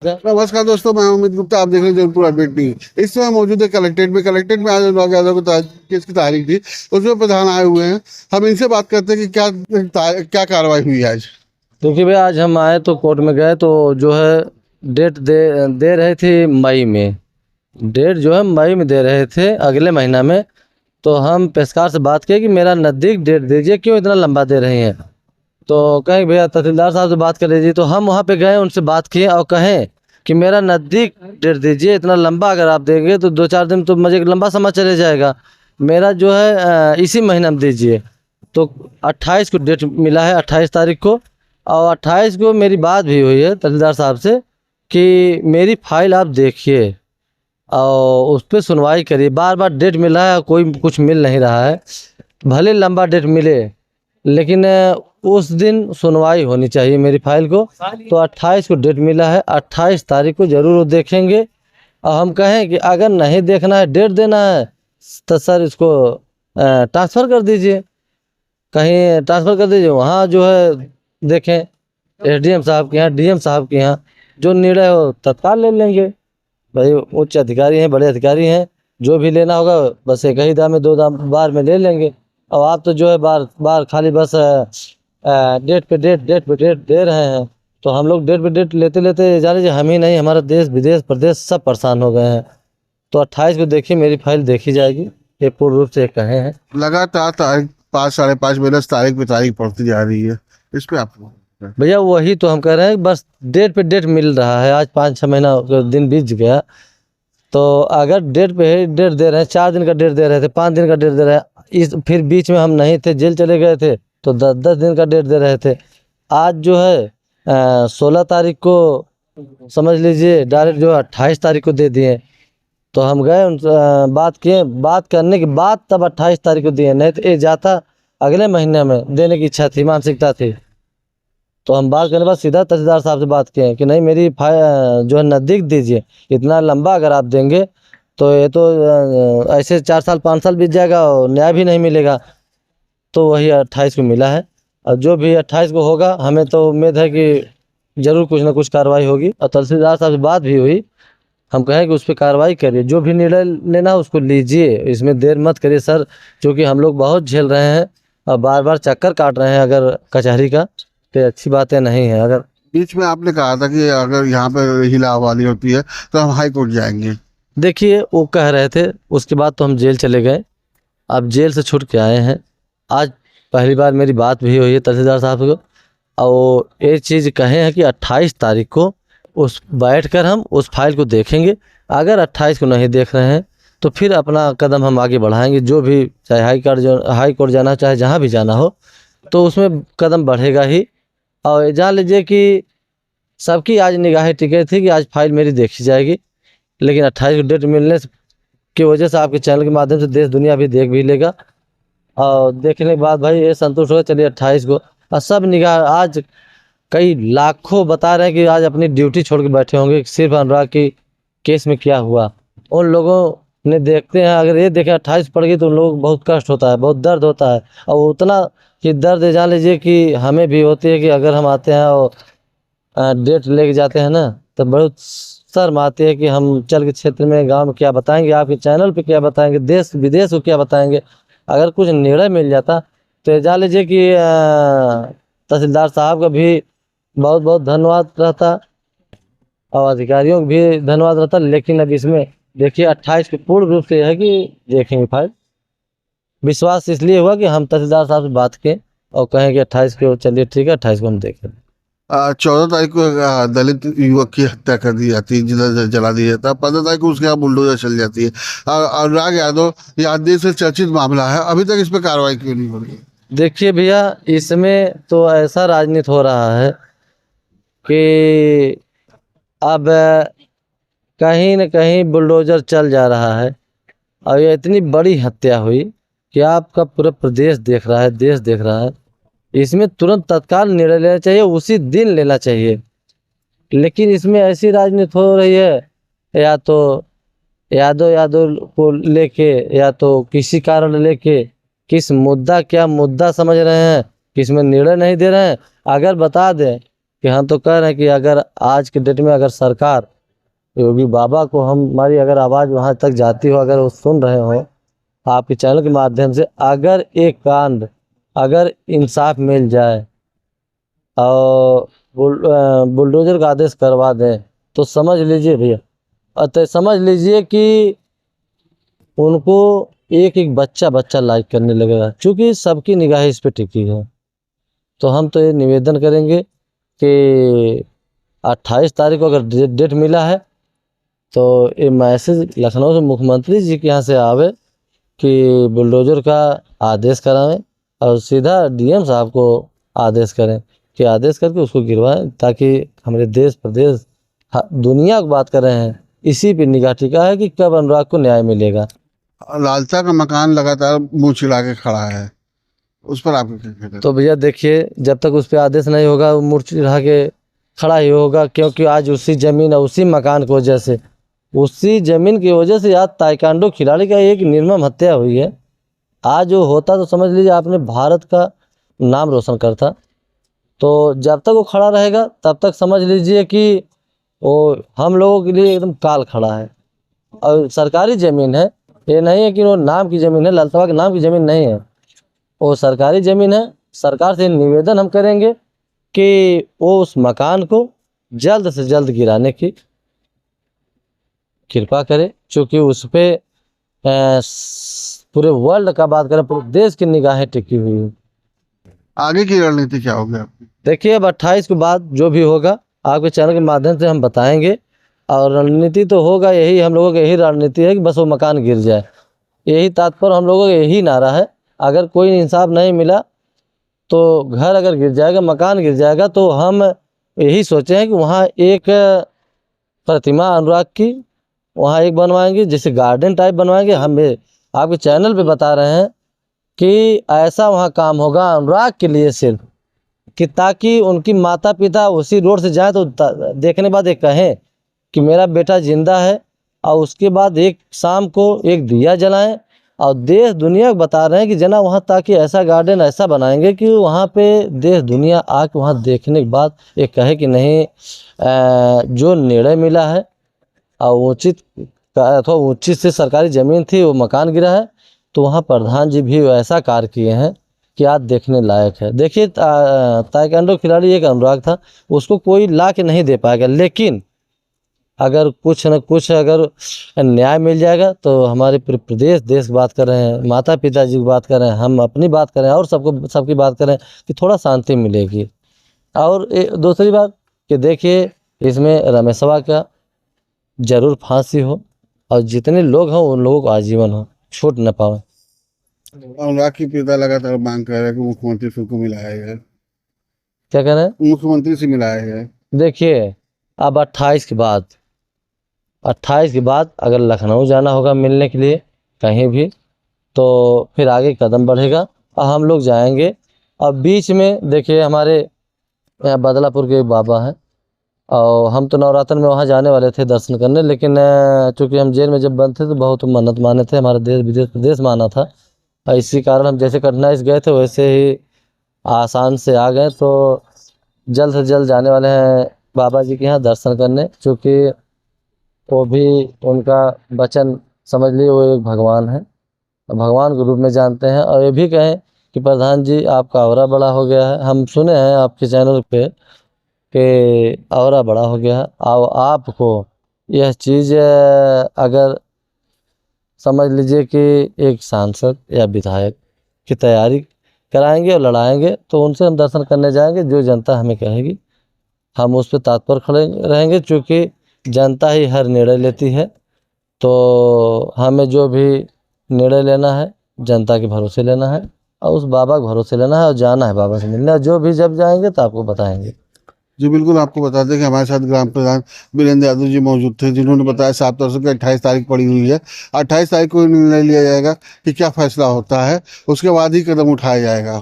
नमस्कार दोस्तों, मैं अमित गुप्ता। आप देख रहे हैं जौनपुर अपडेट न्यूज। इस समय मौजूद है कलेक्ट्रेट में आज अनुराग यादव को केस की तारीख थी, उसमें प्रधान आए हुए हैं। हम इनसे बात करते हैं कि क्या कार्रवाई हुई आज। क्योंकि भाई आज हम आए तो कोर्ट में गए तो जो है डेट दे रहे थे मई में। डेट जो है मई में दे रहे थे, अगले महीना में। तो हम पेशकार से बात किए कि मेरा नज़दीक डेट दीजिए, क्यों इतना लंबा दे रही हैं। तो कहें भैया तहसीलदार साहब से बात कर लीजिए। तो हम वहाँ पे गए, उनसे बात किए और कहें कि मेरा नज़दीक डेट दीजिए, इतना लंबा अगर आप देंगे तो 2-4 दिन तो मुझे लंबा समय चले जाएगा। मेरा जो है इसी महीना में दीजिए। तो 28 को डेट मिला है, 28 तारीख को। और 28 को मेरी बात भी हुई है तहसीलदार साहब से कि मेरी फाइल आप देखिए और उस पर सुनवाई करिए। बार बार डेट मिला है, कोई कुछ मिल नहीं रहा है। भले लंबा डेट मिले, लेकिन उस दिन सुनवाई होनी चाहिए मेरी फाइल को। तो 28 को डेट मिला है, 28 तारीख को ज़रूर वो देखेंगे। और हम कहें कि अगर नहीं देखना है, डेट देना है, तो सर इसको ट्रांसफ़र कर दीजिए, कहीं ट्रांसफ़र कर दीजिए। वहाँ जो है देखें एसडीएम साहब के यहाँ, डीएम साहब के यहाँ, जो निर्णय हो तत्काल ले लेंगे। भाई उच्च अधिकारी हैं, बड़े अधिकारी हैं, जो भी लेना होगा बस एक ही दाम में 2 दाम बार में ले लेंगे। और आप तो जो है बार बार खाली बस डेट पे डेट दे रहे हैं। तो हम लोग डेट पे डेट लेते लेते जा रहे, हम ही नहीं, हमारा देश विदेश प्रदेश सब परेशान हो गए हैं। तो 28 को देखिए मेरी फाइल देखी जाएगी, ये पूर्ण रूप से कहे हैं। लगातार तारीख 5-5.5 महीने से तारीख पे तारीख पड़ती जा रही है, इस पे आप। भैया वही तो हम कह रहे हैं, बस डेट पे डेट मिल रहा है। आज 5-6 महीना दिन बीत गया। तो अगर डेट पे डेट दे रहे हैं, 4 दिन का डेट दे रहे थे, 5 दिन का डेट दे रहे हैं। इस फिर बीच में हम नहीं थे, जेल चले गए थे, तो 10-10 दिन का डेट दे रहे थे। आज जो है 16 तारीख को समझ लीजिए डायरेक्ट जो है 28 तारीख को दे दिए। तो हम गए उनसे बात किए, बात करने के बाद तब 28 तारीख को दिए, नहीं तो ये जाता अगले महीने में देने की इच्छा थी, मानसिकता थी। तो हम बात करने के बाद सीधा तहसीलदार साहब से बात किए कि नहीं मेरी जो है नज़दीक दीजिए, इतना लंबा अगर आप देंगे तो ये तो ऐसे 4 साल 5 साल बीत जाएगा और न्याय भी नहीं मिलेगा। तो वही 28 को मिला है। और जो भी 28 को होगा, हमें तो उम्मीद है कि ज़रूर कुछ ना कुछ कार्रवाई होगी। और तहसीलदार साहब से बात भी हुई, हम कहें कि उस पर कार्रवाई करिए, जो भी निर्णय लेना है उसको लीजिए, इसमें देर मत करिए सर। क्योंकि हम लोग बहुत झेल रहे हैं और बार बार चक्कर काट रहे हैं अगर कचहरी का, तो अच्छी बातें नहीं है। अगर बीच में आपने कहा था कि अगर यहाँ पे हिलावाली होती है तो हम हाई कोर्ट जाएंगे। देखिए वो कह रहे थे, उसके बाद तो हम जेल चले गए। अब जेल से छूट के आए हैं। आज पहली बार मेरी बात भी हुई है तहसीलदार साहब को, और ये चीज़ कहे हैं कि 28 तारीख को उस बैठकर हम उस फाइल को देखेंगे। अगर 28 को नहीं देख रहे हैं तो फिर अपना कदम हम आगे बढ़ाएंगे, जो भी चाहे हाई कोर्ट जाना, चाहे जहाँ भी जाना हो, तो उसमें कदम बढ़ेगा ही। और जान लीजिए कि सबकी आज निगाहें टिकी थी कि आज फाइल मेरी देखी जाएगी, लेकिन 28 को डेट मिलने की वजह से आपके चैनल के माध्यम से देश दुनिया भी देख भी लेगा। और देखने के बाद भाई ये संतुष्ट हो, चलिए 28 को। और सब निगाह आज कई लाखों बता रहे हैं कि आज अपनी ड्यूटी छोड़ के बैठे होंगे, सिर्फ अनुराग की केस में क्या हुआ। उन लोगों ने देखते हैं, अगर ये देखें 28 पड़ गई तो उन लोगों को बहुत कष्ट होता है, बहुत दर्द होता है। और उतना कि दर्द जान लीजिए कि हमें भी होती है कि अगर हम आते हैं और डेट लेके जाते हैं ना, तो बहुत शर्म आती है कि हम चल के क्षेत्र में, गांव में क्या बताएंगे, आपके चैनल पे क्या बताएंगे, देश विदेश को क्या बताएंगे। अगर कुछ निर्णय मिल जाता तो जान लीजिए कि तहसीलदार साहब का भी बहुत बहुत धन्यवाद रहता और अधिकारियों को भी धन्यवाद रहता। लेकिन अब इसमें देखिए 28 को पूर्ण रूप से है कि देखेंगे फाइल। विश्वास इसलिए हुआ कि हम तहसीलदार साहब से बात किए और कहें कि 28 को चलिए ठीक है, 28 को हम देखें। 14 तारीख को दलित युवक की हत्या कर दी जाती है, जला दिया जाता है। 15 तारीख को उसके यहाँ बुलडोजर चल जाती है। अनुराग यादव ये आज देश से चर्चित मामला है, अभी तक इस पर कार्रवाई क्यों नहीं हो रही? देखिए भैया, इसमें तो ऐसा राजनीति हो रहा है कि अब कहीं न कहीं बुलडोजर चल जा रहा है। और ये इतनी बड़ी हत्या हुई कि आपका पूरा प्रदेश देख रहा है, देश देख रहा है। इसमें तुरंत तत्काल निर्णय लेना चाहिए, उसी दिन लेना चाहिए। लेकिन इसमें ऐसी राजनीति हो रही है, या तो यादव को लेके, या तो किसी कारण लेके, किस मुद्दा क्या मुद्दा समझ रहे हैं, किस में निर्णय नहीं दे रहे हैं। अगर बता दें कि हम तो कह रहे हैं कि अगर आज के डेट में अगर सरकार योगी बाबा को हमारी अगर आवाज़ वहाँ तक जाती हो, अगर वो सुन रहे हो आपके चैनल के माध्यम से, अगर एक कांड अगर इंसाफ मिल जाए और बुलडोजर का आदेश करवा दें तो समझ लीजिए भैया, अतः समझ लीजिए कि उनको एक एक बच्चा बच्चा लाइक करने लगेगा, क्योंकि सबकी निगाह इस पे टिकी है। तो हम तो ये निवेदन करेंगे कि 28 तारीख को अगर डेट मिला है तो ये मैसेज लखनऊ से मुख्यमंत्री जी के यहाँ से आवे कि बुलडोजर का आदेश कराएं और सीधा डीएम साहब को आदेश करें कि आदेश करके उसको गिरवाएं, ताकि हमारे देश प्रदेश दुनिया को बात कर रहे हैं, इसी पे निगाह टिका है कि कब अनुराग को न्याय मिलेगा। लालचा का मकान लगातार मुंह चिढ़ा के खड़ा है, उस पर आपके क्या कहते हैं? तो भैया देखिए, जब तक उस पर आदेश नहीं होगा वो मूर्ति चढ़ा के खड़ा ही होगा, क्योंकि आज उसी ज़मीन और उसी मकान की वजह से, उसी ज़मीन की वजह से आज ताइक्वांडो खिलाड़ी का एक निर्मम हत्या हुई है। आज जो होता तो समझ लीजिए आपने भारत का नाम रोशन करता। तो जब तक वो खड़ा रहेगा तब तक समझ लीजिए कि वो हम लोगों के लिए एकदम काल खड़ा है। और सरकारी ज़मीन है, ये नहीं है कि वो नाम की ज़मीन है, ललतवा के नाम की ज़मीन नहीं है, वो सरकारी ज़मीन है। सरकार से निवेदन हम करेंगे कि वो उस मकान को जल्द से जल्द गिराने की कृपा करे, क्योंकि उस पर पूरे वर्ल्ड का बात करें, पूरे देश की निगाहें टिकी हुई है। आगे की रणनीति क्या होगी आपकी? देखिए, अब 28 के बाद जो भी होगा आपके चैनल के माध्यम से हम बताएंगे, और रणनीति तो होगा यही, हम लोगों की यही रणनीति है कि बस वो मकान गिर जाए, यही तात्पर्य हम लोगों का यही नारा है। अगर कोई इंसाफ नहीं मिला तो घर अगर गिर जाएगा, मकान गिर जाएगा, तो हम यही सोचे हैं कि वहाँ एक प्रतिमा अनुराग की वहाँ एक बनवाएंगे, जैसे गार्डन टाइप बनवाएंगे। हम आपके चैनल पे बता रहे हैं कि ऐसा वहाँ काम होगा अनुराग के लिए सिर्फ, कि ताकि उनकी माता पिता उसी रोड से जाए तो देखने बाद एक कहें कि मेरा बेटा जिंदा है, और उसके बाद एक शाम को एक दिया जलाएं और देश दुनिया को बता रहे हैं कि जना वहाँ, ताकि ऐसा गार्डन ऐसा बनाएंगे कि वहाँ पे देश दुनिया आके वहाँ देखने के बाद एक कहे कि नहीं, जो निर्णय मिला है और उचित अथवा उचित से सरकारी ज़मीन थी, वो मकान गिरा है, तो वहाँ प्रधान जी भी ऐसा कार्य किए हैं कि आज देखने लायक है। देखिए, ताइक्वांडो खिलाड़ी एक अनुराग था, उसको कोई ला के नहीं दे पाएगा, लेकिन अगर कुछ न कुछ अगर न्याय मिल जाएगा तो हमारे पूरे प्रदेश देश की बात कर रहे हैं, माता पिता जी की बात कर रहे हैं, हम अपनी बात कर रहे हैं, और सबकी बात कर रहे हैं कि थोड़ा शांति मिलेगी। और दूसरी बात कि देखिए, इसमें रमेशवा का ज़रूर फांसी हो, और जितने लोग हों उन लोगों को आजीवन हो, छूट न पाए। अनुराग की पिता लगातार मांग कर रहे हैं कि मुख्यमंत्री से उनको मिलाया जाए। क्या कह रहे हैं? मुख्यमंत्री से मिलाया जाए। देखिए, अब 28 के बाद अगर लखनऊ जाना होगा मिलने के लिए कहीं भी, तो फिर आगे कदम बढ़ेगा और हम लोग जाएंगे। अब बीच में देखिए, हमारे यहाँ बदलापुर के एक बाबा हैं, और हम तो नवरात्र में वहाँ जाने वाले थे दर्शन करने, लेकिन चूँकि हम जेल में जब बंद थे तो बहुत मन्नत माने थे, हमारा देश विदेश प्रदेश माना था, और इसी कारण हम जैसे कठिनाई से गए थे वैसे ही आसान से आ गए। तो जल्द से जल्द जाने वाले हैं बाबा जी के यहाँ दर्शन करने, क्योंकि वो भी उनका वचन समझ लिए, वो एक भगवान है, भगवान के रूप में जानते हैं। और ये भी कहें कि प्रधान जी आपका ऑरा बड़ा हो गया है, हम सुने हैं आपके चैनल पे कि ऑरा बड़ा हो गया है, और आपको यह चीज़ अगर समझ लीजिए कि एक सांसद या विधायक की तैयारी कराएंगे और लड़ाएंगे, तो उनसे हम दर्शन करने जाएंगे, जो जनता हमें कहेगी हम उस पर तत्पर खड़े रहेंगे, क्योंकि जनता ही हर निर्णय लेती है। तो हमें जो भी निर्णय लेना है जनता के भरोसे लेना है, और उस बाबा के भरोसे लेना है, और जाना है बाबा से मिलना, जो भी जब जाएंगे तो आपको बताएंगे। जी बिल्कुल, आपको बता दें कि हमारे साथ ग्राम प्रधान वीरेंद्र यादव जी मौजूद थे, जिन्होंने बताया साफ तौर से कि 28 तारीख पड़ी हुई है, 28 तारीख को निर्णय लिया जाएगा कि क्या फैसला होता है, उसके बाद ही कदम उठाया जाएगा।